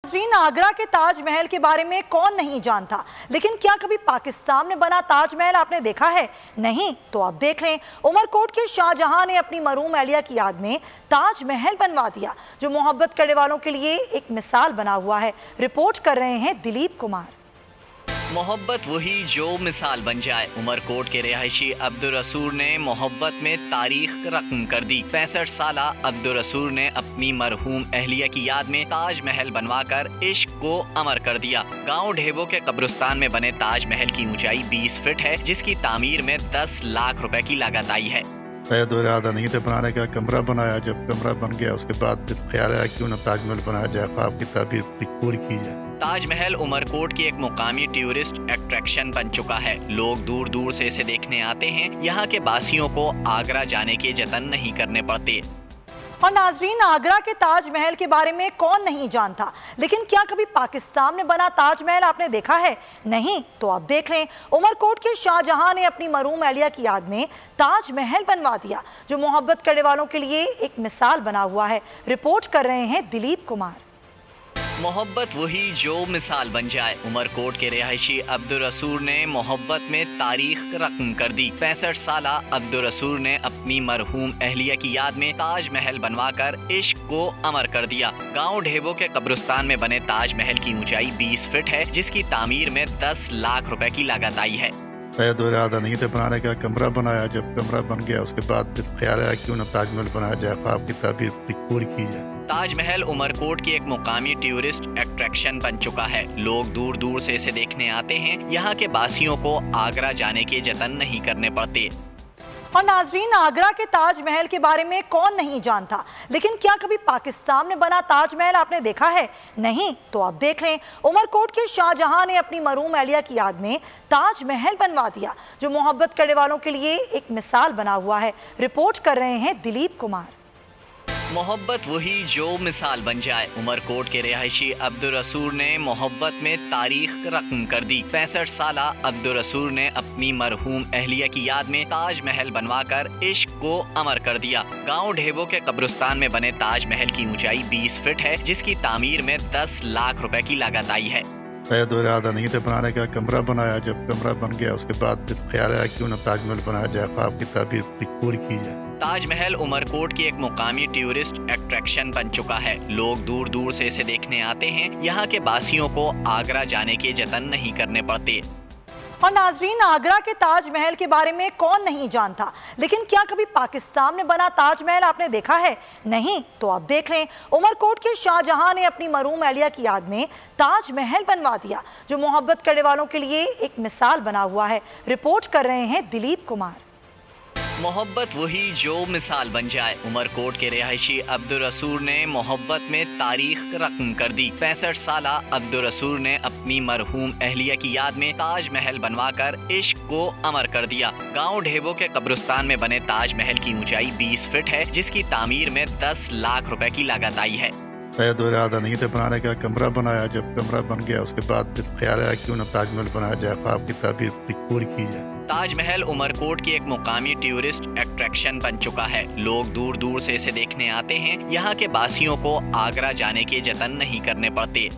नाज़रीन, आगरा के ताजमहल के बारे में कौन नहीं जानता, लेकिन क्या कभी पाकिस्तान में बना ताजमहल आपने देखा है? नहीं तो आप देख लें। उमरकोट के शाहजहां ने अपनी मरहूम अहलिया की याद में ताजमहल बनवा दिया, जो मोहब्बत करने वालों के लिए एक मिसाल बना हुआ है। रिपोर्ट कर रहे हैं दिलीप कुमार। मोहब्बत वही जो मिसाल बन जाए। उमरकोट के रिहायशी अब्दुल रसूल ने मोहब्बत में तारीख रकम कर दी। 65 साला अब्दुल रसूल ने अपनी मरहूम अहलिया की याद में ताजमहल बनवाकर इश्क को अमर कर दिया। गांव ढेबो के कब्रिस्तान में बने ताजमहल की ऊंचाई 20 फीट है, जिसकी तामीर में 10 लाख रुपए की लागत आई है। दो इरादा नहीं थे बनाने का, कमरा बनाया। जब कमरा बन गया उसके बाद ख्याल आया क्यों न ताजमहल बनाया जाए, ख्वाब की ताबीर पूरी की जाए। ताजमहल उमरकोट की एक मुकामी टूरिस्ट अट्रैक्शन बन चुका है। लोग दूर दूर से इसे देखने आते हैं। यहाँ के बासियों को आगरा जाने के जतन नहीं करने पड़ते। और नाज़रीन, आगरा के ताजमहल के बारे में कौन नहीं जानता, लेकिन क्या कभी पाकिस्तान में बना ताजमहल आपने देखा है? नहीं तो आप देख लें। उमरकोट के शाहजहां ने अपनी मरहूम अहलिया की याद में ताजमहल बनवा दिया, जो मोहब्बत करने वालों के लिए एक मिसाल बना हुआ है। रिपोर्ट कर रहे हैं दिलीप कुमार। मोहब्बत वही जो मिसाल बन जाए। उमरकोट के रिहायशी अब्दुल रसूल ने मोहब्बत में तारीख रकम कर दी। 65 साला अब्दुल रसूल ने अपनी मरहूम अहलिया की याद में ताजमहल बनवाकर इश्क को अमर कर दिया। गांव ढेबो के कब्रिस्तान में बने ताजमहल की ऊंचाई 20 फीट है, जिसकी तामीर में 10 लाख रुपए की लागत आई है। दो इरादा नहीं थे बनाने का, कमरा बनाया। जब कमरा बन गया उसके बाद ख्याल आया क्यों न ताजमहल बनाया जाए, ख्वाब की ताबीर पूरी की जाए। ताजमहल उमरकोट की एक मुकामी टूरिस्ट अट्रैक्शन बन चुका है। लोग दूर दूर से इसे देखने आते हैं। यहाँ के बासियों को आगरा जाने के जतन नहीं करने पड़ते। और नाज़रीन, आगरा के ताजमहल के बारे में कौन नहीं जानता, लेकिन क्या कभी पाकिस्तान में बना ताजमहल आपने देखा है? नहीं तो आप देख लें। उमरकोट के शाहजहां ने अपनी मरहूम अहलिया की याद में ताजमहल बनवा दिया, जो मोहब्बत करने वालों के लिए एक मिसाल बना हुआ है। रिपोर्ट कर रहे हैं दिलीप कुमार। मोहब्बत वही जो मिसाल बन जाए। उमरकोट के रिहायशी अब्दुल रसूल ने मोहब्बत में तारीख रकम कर दी। 65 साला अब्दुल रसूल ने अपनी मरहूम अहलिया की याद में ताजमहल बनवाकर इश्क को अमर कर दिया। गांव ढेबो के कब्रिस्तान में बने ताजमहल की ऊंचाई 20 फीट है, जिसकी तामीर में 10 लाख रुपए की लागत आई है। दो इरादा नहीं थे बनाने का, कमरा बनाया। जब कमरा बन गया उसके बाद ख्याल आया क्यों न ताजमहल बनाया जाए, ख्वाब की ताबीर पूरी की जाए। ताजमहल उमरकोट की एक मुकामी टूरिस्ट अट्रैक्शन बन चुका है। लोग दूर दूर से इसे देखने आते हैं। यहाँ के बासियों को आगरा जाने के जतन नहीं करने पड़ते। और नाज़रीन, आगरा के ताजमहल के बारे में कौन नहीं जानता, लेकिन क्या कभी पाकिस्तान में बना ताजमहल आपने देखा है? नहीं तो आप देख लें। उमरकोट के शाहजहां ने अपनी मरहूम अहलिया की याद में ताजमहल बनवा दिया, जो मोहब्बत करने वालों के लिए एक मिसाल बना हुआ है। रिपोर्ट कर रहे हैं दिलीप कुमार। मोहब्बत वही जो मिसाल बन जाए। उमरकोट के रिहायशी अब्दुल रसूल ने मोहब्बत में तारीख रकम कर दी। 65 साला अब्दुल रसूल ने अपनी मरहूम अहलिया की याद में ताजमहल बनवाकर इश्क को अमर कर दिया। गांव ढेबो के कब्रिस्तान में बने ताजमहल की ऊंचाई 20 फीट है, जिसकी तामीर में 10 लाख रुपए की लागत आई है। दो इरादा नहीं थे बनाने का, कमरा बनाया। जब कमरा बन गया उसके बाद ख्याल आया क्यों न ताजमहल बनाया जाए, ख्वाब की ताबीर पूरी की जाए। ताजमहल उमरकोट की एक मुकामी टूरिस्ट अट्रैक्शन बन चुका है। लोग दूर दूर से इसे देखने आते हैं। यहाँ के बासियों को आगरा जाने के जतन नहीं करने पड़ते।